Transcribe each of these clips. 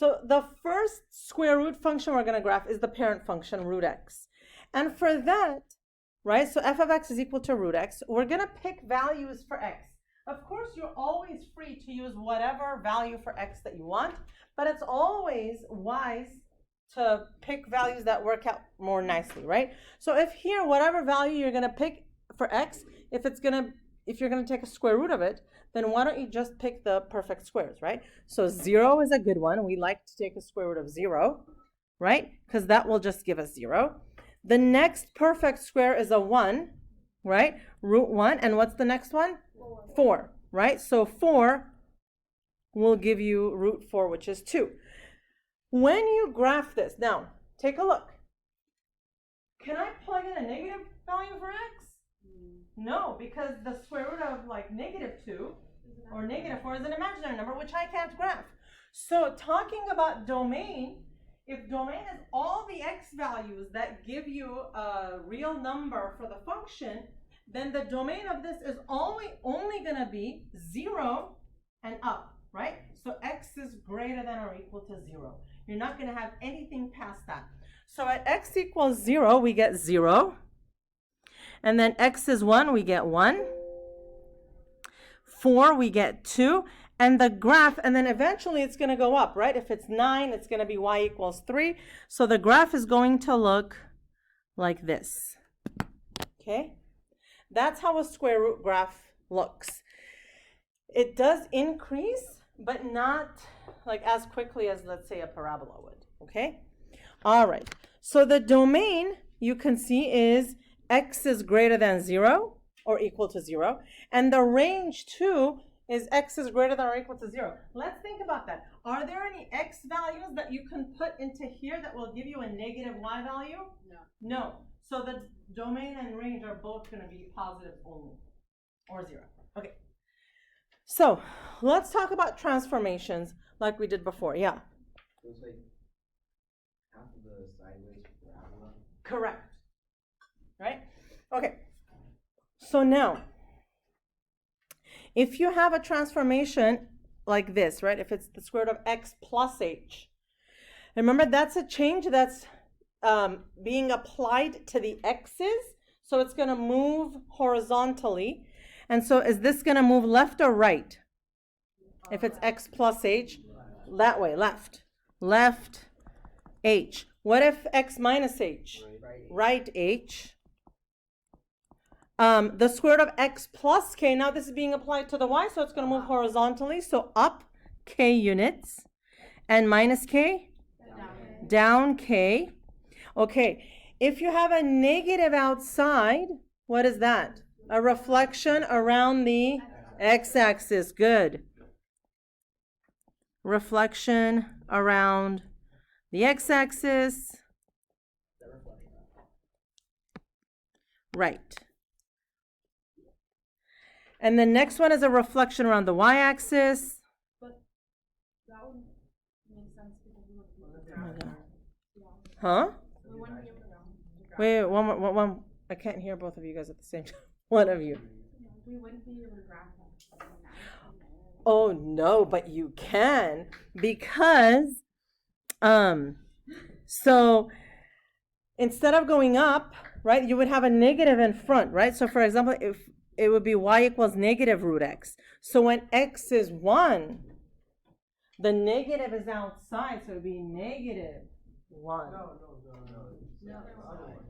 So the first square root function we're going to graph is the parent function, root x. And for that, right, so f of x is equal to root x, we're going to pick values for x. Of course, you're always free to use whatever value for x that you want, but it's always wise to pick values that work out more nicely, right? So if here, whatever value you're going to pick for x, if you're going to take a square root of it, then why don't you just pick the perfect squares, right? So 0 is a good one. We like to take a square root of 0, right? Because that will just give us 0. The next perfect square is a 1, right? Root 1. And what's the next one? 4, right? So 4 will give you root 4, which is 2. When you graph this, now take a look. Can I plug in a negative value for x? No, because the square root of like -2 or -4 is an imaginary number, which I can't graph. So talking about domain, if domain is all the x values that give you a real number for the function, then the domain of this is only going to be 0 and up, right? So x is greater than or equal to 0. You're not going to have anything past that. So at x equals 0, we get 0. And then x is 1, we get 1. 4, we get 2. And the graph, and then eventually it's going to go up, right? If it's 9, it's going to be y equals 3. So the graph is going to look like this. Okay? That's how a square root graph looks. It does increase, but not like as quickly as, let's say, a parabola would. Okay? All right. So the domain, you can see, is x is greater than 0 or equal to 0. And the range, too, is x is greater than or equal to 0. Let's think about that. Are there any x values that you can put into here that will give you a negative y value? No. No. So the domain and range are both going to be positive only, or 0. Okay. So let's talk about transformations like we did before. Yeah? So it's like half of the sideways parabola? Correct. Right? Okay. So now, if you have a transformation like this, right? If it's the square root of x plus h, remember that's a change that's being applied to the x's. So it's going to move horizontally. And so is this going to move left or right? If it's x plus h, that way, left. Left, h. What if x minus h? Right h. The square root of x plus k, now this is being applied to the y, so it's going to move horizontally. So up k units. And minus k? Down k. Okay, if you have a negative outside, what is that? A reflection around the x-axis. Good. Reflection around the x-axis. Right. And the next one is a reflection around the y-axis. But that would make sense because we would be Oh my God. Huh? we wouldn't be able to Wait, one. I can't hear both of you guys at the same time. One of you. we wouldn't be able to graph that. Oh no, but you can, because so instead of going up, right, you would have a negative in front, right? So for example, if it would be y equals negative root x. So when x is 1, the negative is outside, so it would be negative 1. No.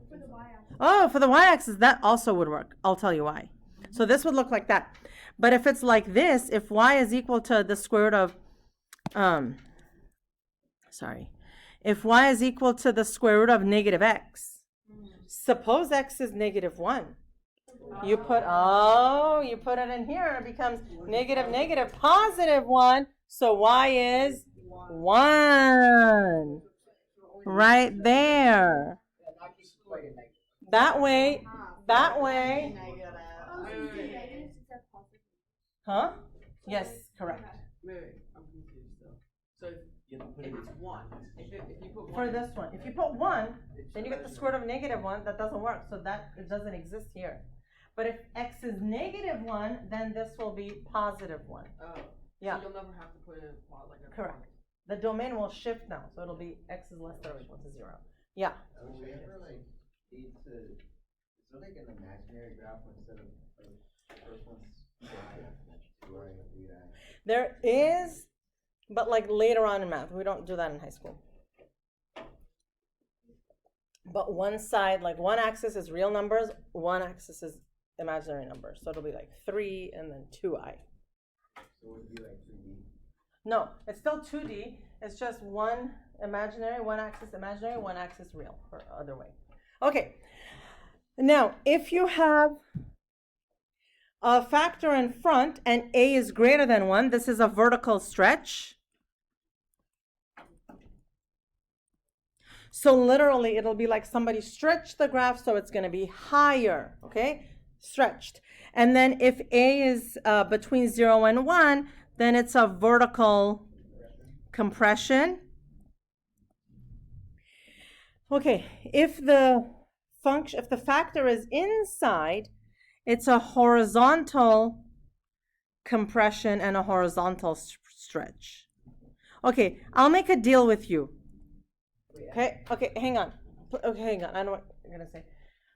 For the y-axis. Oh, for the y-axis, that also would work. I'll tell you why. So this would look like that. But if it's like this, if y is equal to the square root of, if y is equal to the square root of negative x, suppose x is negative 1. You put it in here and it becomes negative, positive 1. So y is 1. Right there. That way. Huh? Yes, correct. Wait, I'm confused though. So if it's 1, if you put 1. For this one, if you put 1, then you get the square root of negative 1. That doesn't work, so that it doesn't exist here. But if x is negative 1, then this will be positive 1. Oh. Yeah. So you'll never have to put in like a Correct. The domain will shift now, so it'll be x is less than or equal to 0. Yeah. Would we ever like need to, is there like an imaginary graph instead of like the first one's y, 2i, 3i? There is, but like later on in math. We don't do that in high school. But one side, like one axis is real numbers, one axis is imaginary numbers. So it'll be like 3 and then 2i. So would it be like 3D? No, it's still 2D. It's just one imaginary, one axis imaginary, one axis real, or other way. Okay. Now, if you have a factor in front and a is greater than 1, this is a vertical stretch. So literally, it'll be like somebody stretched the graph, so it's going to be higher, okay? Stretched. And then if a is between 0 and 1, then it's a vertical compression. Okay, if the factor is inside, it's a horizontal compression and a horizontal stretch. Okay, I'll make a deal with you. Okay, hang on. Okay, hang on. I know what you're gonna say.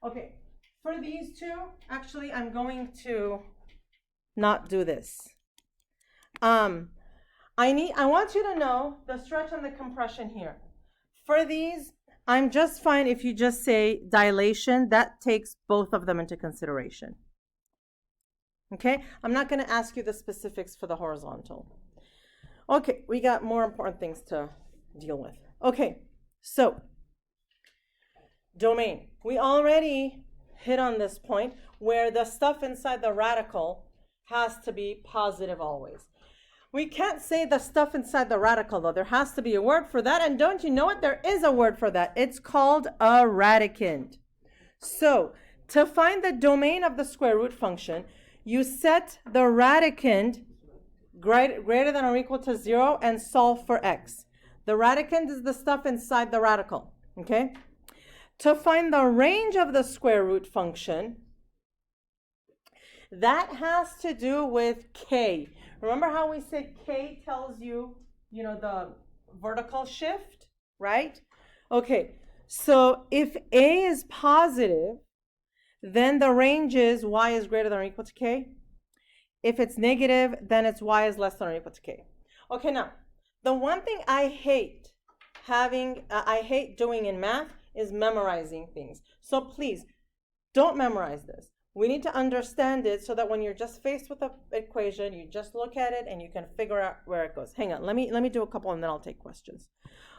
Okay, for these two, actually, I'm going to not do this. I want you to know the stretch and the compression here. For these, I'm just fine if you just say dilation. That takes both of them into consideration. Okay, I'm not going to ask you the specifics for the horizontal. Okay, we got more important things to deal with. Okay, so domain. We already hit on this point where the stuff inside the radical has to be positive always. We can't say the stuff inside the radical, though. There has to be a word for that. And don't you know what? There is a word for that. It's called a radicand. So to find the domain of the square root function, you set the radicand greater than or equal to 0 and solve for x. The radicand is the stuff inside the radical, okay? To find the range of the square root function, that has to do with k. Remember how we said k tells you, the vertical shift, right? Okay, so if a is positive, then the range is y is greater than or equal to k. If it's negative, then it's y is less than or equal to k. Okay, now, the one thing I hate doing in math is memorizing things. So please, don't memorize this. We need to understand it so that when you're just faced with an equation, you just look at it and you can figure out where it goes. Hang on, let me do a couple and then I'll take questions.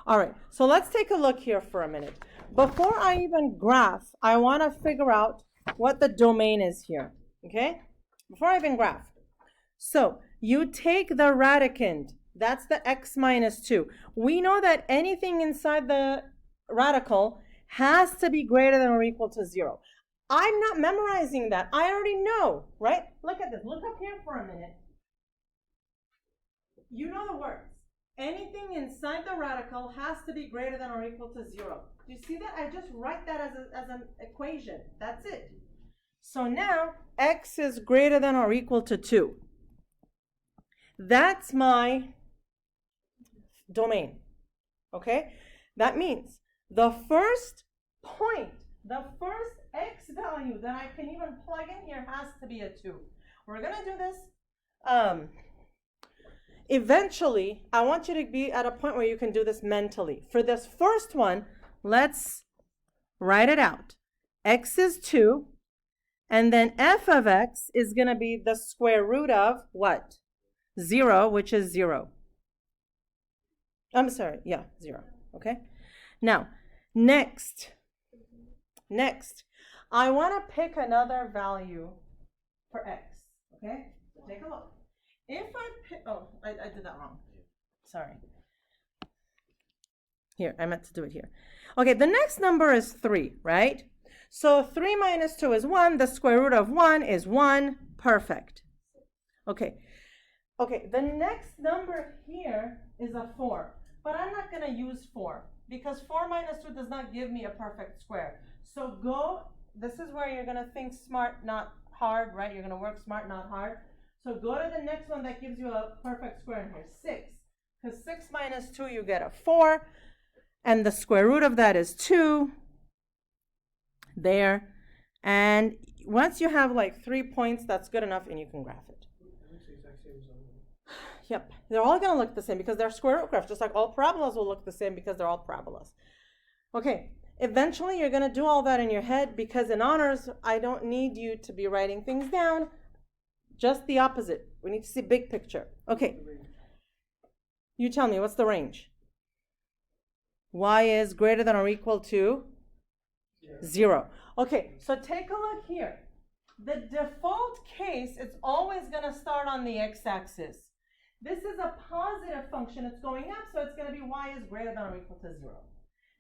All right, so let's take a look here for a minute. Before I even graph, I want to figure out what the domain is here, okay? Before I even graph. So you take the radicand, that's the x minus 2. We know that anything inside the radical has to be greater than or equal to 0. I'm not memorizing that. I already know, right? Look at this. Look up here for a minute. You know the words. Anything inside the radical has to be greater than or equal to 0. Do you see that? I just write that as an equation. That's it. So now, x is greater than or equal to 2. That's my domain, okay? That means the first point, the first x value that I can even plug in here has to be a 2. We're going to do this. Eventually, I want you to be at a point where you can do this mentally. For this first one, let's write it out. X is 2, and then f of x is going to be the square root of what? 0, which is 0. I'm sorry, yeah, 0, okay? Now, next, I want to pick another value for x, okay? Take a look. If I pick, I did that wrong. Sorry. Here, I meant to do it here. Okay, the next number is 3, right? So 3 minus 2 is 1. The square root of 1 is 1. Perfect. Okay, the next number here is a 4. But I'm not going to use 4 because 4 minus 2 does not give me a perfect square. So this is where you're going to think smart, not hard, right? You're going to work smart, not hard. So go to the next one that gives you a perfect square in here, 6. Because 6 minus 2, you get a 4. And the square root of that is 2. There. And once you have like 3 points, that's good enough and you can graph it. Yep. They're all going to look the same because they're square root graphs. Just like all parabolas will look the same because they're all parabolas. Okay. Eventually, you're going to do all that in your head because in honors, I don't need you to be writing things down. Just the opposite. We need to see big picture. Okay. You tell me, what's the range? Y is greater than or equal to 0. Okay, so take a look here. The default case, it's always going to start on the x-axis. This is a positive function. It's going up, so it's going to be y is greater than or equal to 0.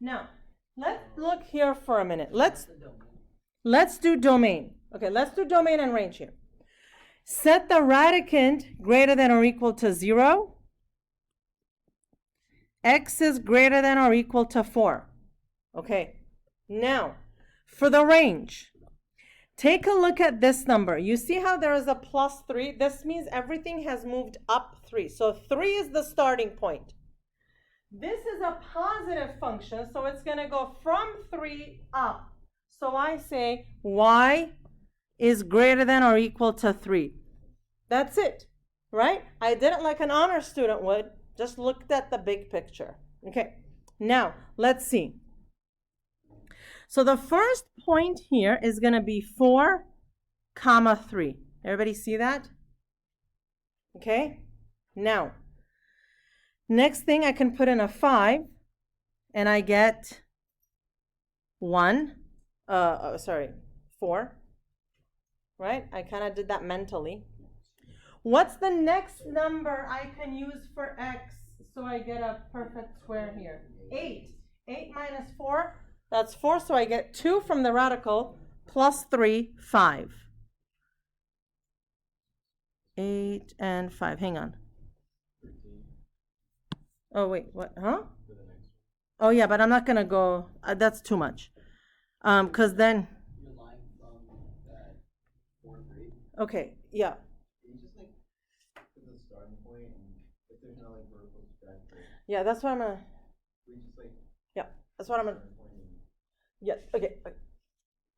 Now, let's look here for a minute. Let's do domain. Okay, let's do domain and range here. Set the radicand greater than or equal to 0. X is greater than or equal to 4. Okay, now for the range, take a look at this number. You see how there is a plus 3? This means everything has moved up 3. So 3 is the starting point. This is a positive function, so it's going to go from 3 up. So I say y is greater than or equal to 3. That's it, right? I did it like an honor student would. Just looked at the big picture. Okay, now let's see. So the first point here is going to be 4, 3. Everybody see that? Okay, now, next thing I can put in a 5, and I get 4, right? I kind of did that mentally. What's the next number I can use for x so I get a perfect square here? 8. 8 minus 4, that's 4, so I get 2 from the radical plus 3, 5. 8 and 5, hang on. Oh, wait, what, huh? Oh, yeah, but I'm not going to go, that's too much. Because then, okay, yeah. Yeah, that's what I'm gonna. Yeah, that's what I'm gonna. Yeah, okay.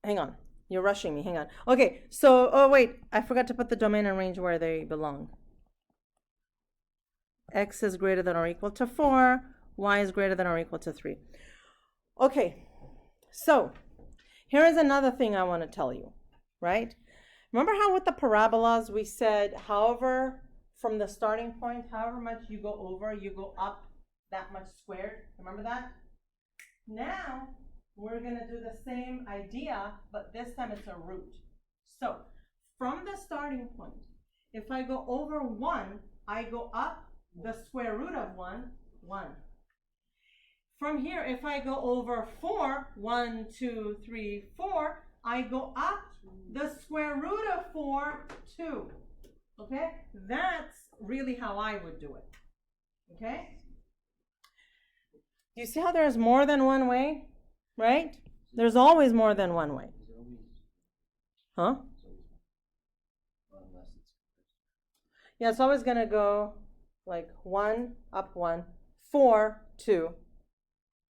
Hang on. You're rushing me. Hang on. Okay, so, oh, wait. I forgot to put the domain and range where they belong. X is greater than or equal to 4. Y is greater than or equal to 3. Okay, so here is another thing I want to tell you, right? Remember how with the parabolas we said, however, from the starting point, however much you go over, you go up that much squared. Remember that? Now, we're going to do the same idea, but this time it's a root. So, from the starting point, if I go over 1, I go up the square root of 1, 1. From here, if I go over 4, 1, 2, 3, 4, I go up the square root of 4, 2. Okay? That's really how I would do it. Okay? Do you see how there's more than one way? Right? There's always more than one way. Huh? Yeah, it's always going to go like 1, up 1, 4, 2.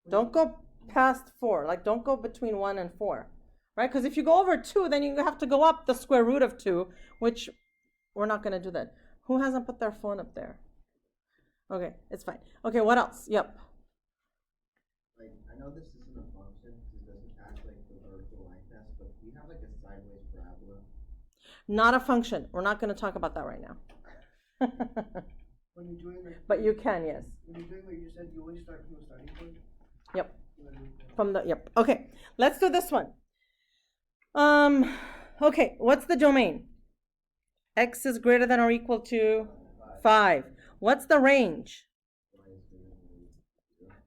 Don't go past 4. Like, don't go between 1 and 4. Right? Because if you go over 2, then you have to go up the square root of 2, which we're not going to do that. Who hasn't put their phone up there? Okay, it's fine. Okay, what else? Yep. Like, I know this isn't a function, it doesn't act like the vertical line test, but do you have like a sideways parabola? Not a function. We're not going to talk about that right now. When you're doing like, But you can, yes. when you're doing what you said, you always start from the starting point. Yep. You wanna do that? From the, yep. Okay, let's do this one. Okay, what's the domain? X is greater than or equal to 5. What's the range?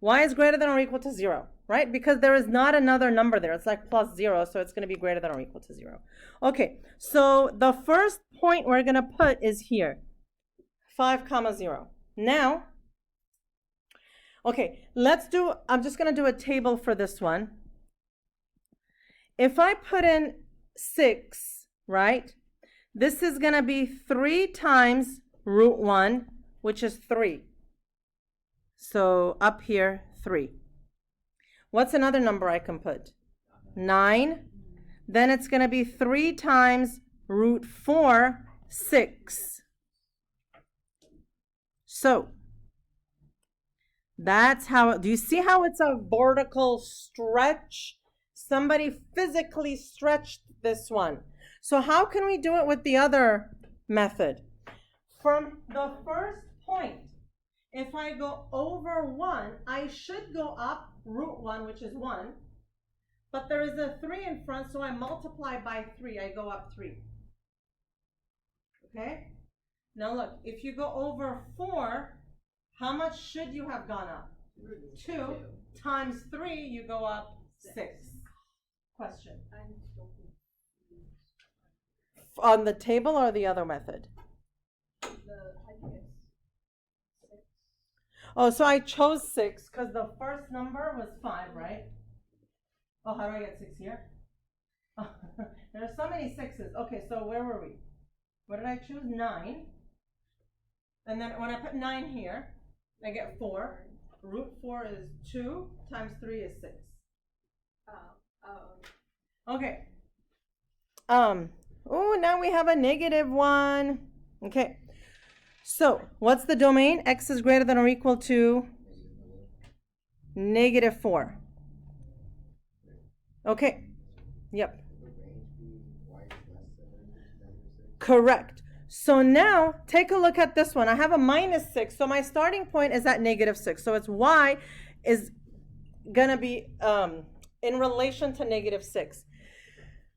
Y is greater than or equal to 0, right? Because there is not another number there. It's like plus 0, so it's going to be greater than or equal to 0. Okay, so the first point we're going to put is here, 5, 0. Now, okay, I'm just going to do a table for this one. If I put in 6, right, this is going to be 3 times root 1, which is 3. So up here, 3. What's another number I can put? 9. Then it's going to be 3 times root 4, 6. So that's how, do you see how it's a vertical stretch? Somebody physically stretched this one. So how can we do it with the other method? From the first point, if I go over 1, I should go up root 1, which is 1. But there is a 3 in front, so I multiply by 3. I go up 3. Okay? Now look, if you go over 4, how much should you have gone up? 2 times 3, you go up 6. Question. On the table or the other method? Oh, so I chose 6 because the first number was 5, right? Oh, how do I get 6 here? Oh, there are so many 6s. Okay, so where were we? What did I choose? 9. And then when I put 9 here, I get 4. Root 4 is 2 times 3 is 6. Okay. Oh, now we have a -1. Okay. So, what's the domain? X is greater than or equal to -4. Okay. Yep. Correct. So now, take a look at this one. I have a -6, so my starting point is at -6. So it's y is going to be in relation to -6.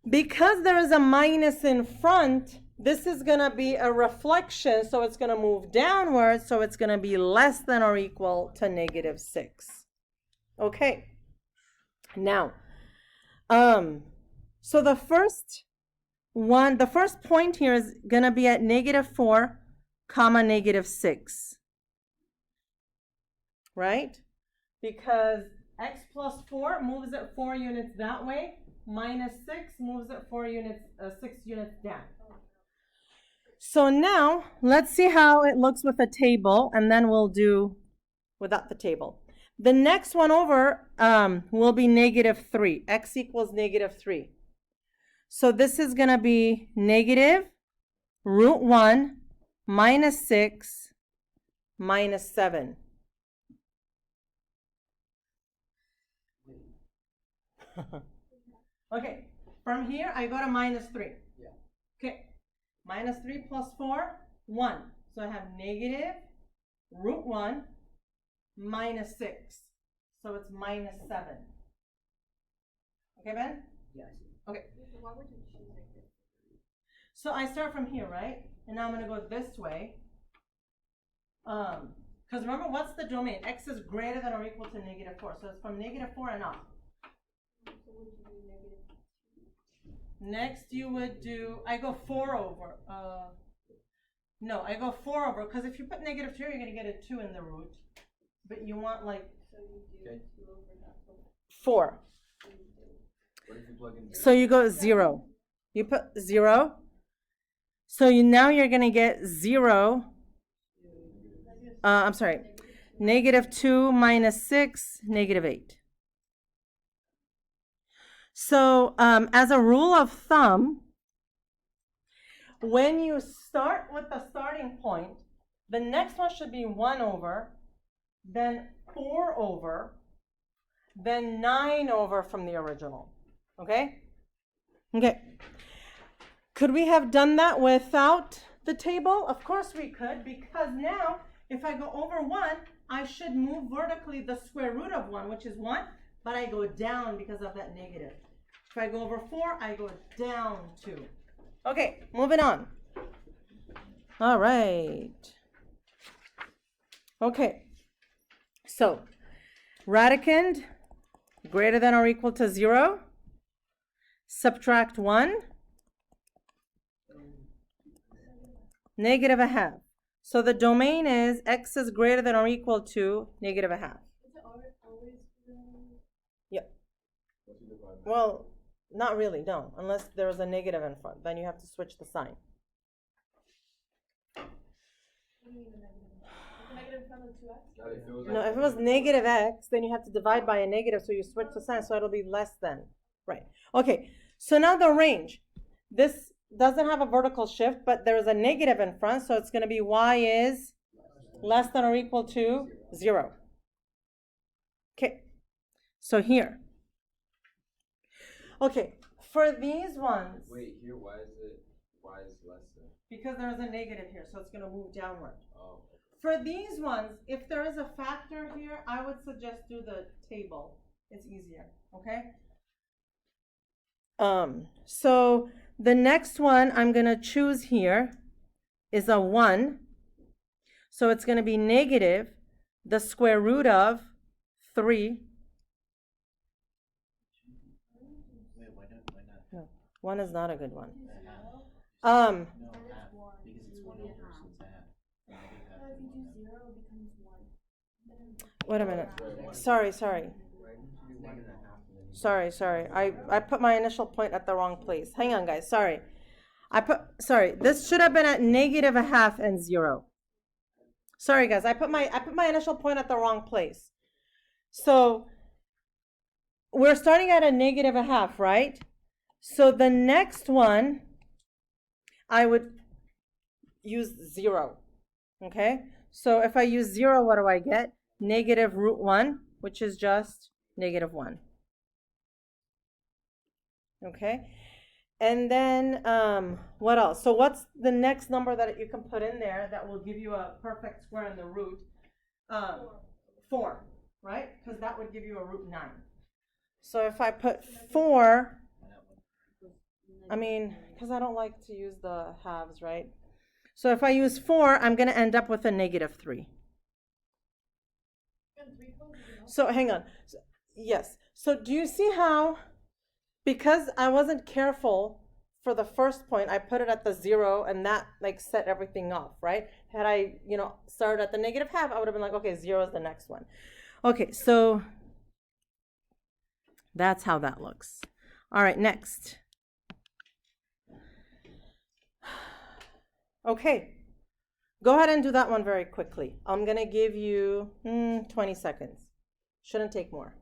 Because there is a minus in front, this is going to be a reflection, so it's going to move downwards, so it's going to be less than or equal to -6. Okay. Now, so the first point here is going to be at -4, comma -6. Right? Because x plus 4 moves it 4 units that way, -6 moves it 6 units down. So now, let's see how it looks with a table, and then we'll do without the table. The next one over will be -3. X equals -3. So this is going to be -√1 -6 -7. Okay, from here I go to -3. Yeah. Okay, -3 plus 4, 1. So I have -√1 -6. So it's -7. Okay, Ben? Yes. Okay. Why would you choose it? So I start from here, right? And now I'm going to go this way. Because remember, what's the domain? X is greater than or equal to -4. So it's from -4 and up. So would you do negative? Next, you would do, I go 4 over. No, I go 4 over. Because if you put -2, you're going to get a 2 in the root. But you want like So you do Okay. 2 over that. 4. What if you plug in? So you go 0. You put 0. So now you're going to get 0. I'm sorry. -2 minus 6, -8. So as a rule of thumb, when you start with the starting point, the next one should be 1 over, then 4 over, then 9 over from the original. Okay? Okay. Could we have done that without the table? Of course we could, because now if I go over 1, I should move vertically the square root of 1, which is 1, but I go down because of that negative. If I go over 4, I go down 2. Okay, moving on. All right. Okay. So, radicand greater than or equal to 0. Subtract 1. -1/2. So the domain is x is greater than or equal to -1/2. Is it always? Yep. Well, not really, no. Unless there is a negative in front. Then you have to switch the sign. What do you mean the negative? Is the in front of 2x? Got it. No, if it was negative x, then you have to divide by a negative, so you switch the sign, so it'll be less than. Right. Okay, so now the range. This doesn't have a vertical shift, but there's a negative in front, so it's going to be y is less than or equal to 0. Okay, so here. Okay, for these ones, Wait, here, why is less than? because there's a negative here, so it's going to move downward. Oh. For these ones, if there is a factor here, I would suggest do the table. It's easier, okay? So the next one I'm going to choose here is a 1. So it's going to be negative the square root of 3. Wait, why not? No, 1 is not a good one. No, half, Because because it's 1 over, so it's a half. Negative half If is you 1 do half. 0, it becomes 1. Wait a minute. Sorry. Why didn't you do 1.5 and then you- Sorry. I put my initial point at the wrong place. Hang on, guys. Sorry. This should have been at negative a half and 0. Sorry, guys. I put my initial point at the wrong place. So we're starting at a negative a half, right? So the next one, I would use 0. Okay? So if I use 0, what do I get? Negative root 1, which is just negative 1. Okay? And then what else? So what's the next number that you can put in there that will give you a perfect square in the root? 4, right? Because that would give you a root 9. So if I put 4, I mean, because I don't like to use the halves, right? So if I use 4, I'm going to end up with a negative 3. And 3 closes enough. So hang on. Yes. So do you see how, because I wasn't careful for the first point, I put it at the 0 and that like set everything off, right? Had I, started at the negative half, I would have been like, okay, 0 is the next one. Okay, so that's how that looks. All right, next. Okay, go ahead and do that one very quickly. I'm going to give you 20 seconds. Shouldn't take more.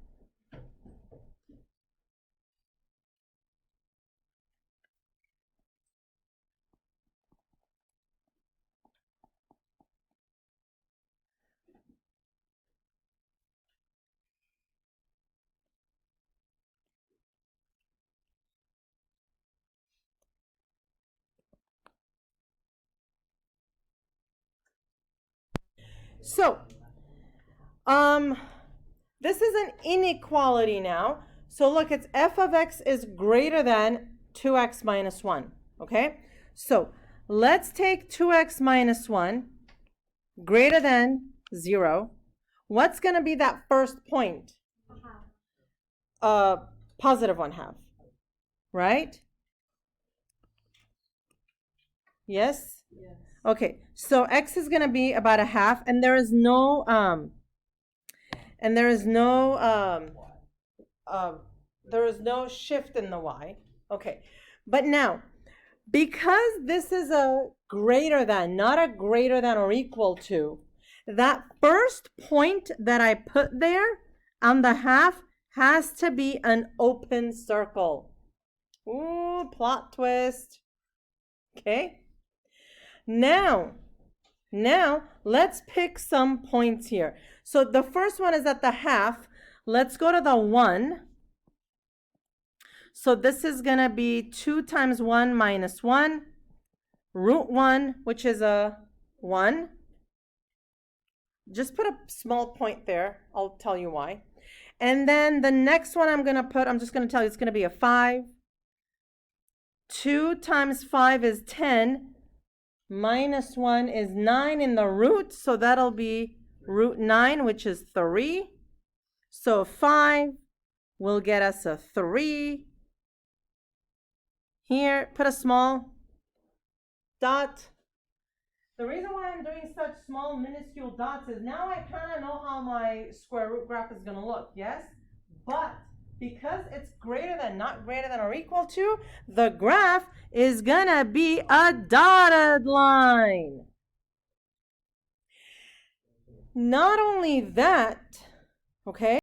So, this is an inequality now. So look, it's f of x is greater than 2x minus 1, okay? So let's take 2x minus 1 greater than 0. What's going to be that first point? Positive 1/2, right? Yes? Yes. Okay, so x is going to be about 1/2, and there is no shift in the y. Okay, but now, because this is a greater than, not a greater than or equal to, that first point that I put there on the half has to be an open circle. Ooh, plot twist. Okay. Now, let's pick some points here. So the first one is at the half. Let's go to the 1. So this is going to be 2 times 1 minus 1, root 1, which is a 1. Just put a small point there. I'll tell you why. And then the next one I'm just going to tell you it's going to be a 5. 2 times 5 is 10. Minus 1 is 9 in the root, so that'll be root 9, which is 3. So 5 will get us a 3. Here, put a small dot. The reason why I'm doing such small, minuscule dots is now I kind of know how my square root graph is going to look, yes? But because it's greater than, not greater than or equal to, the graph is going to be a dotted line. Not only that, okay?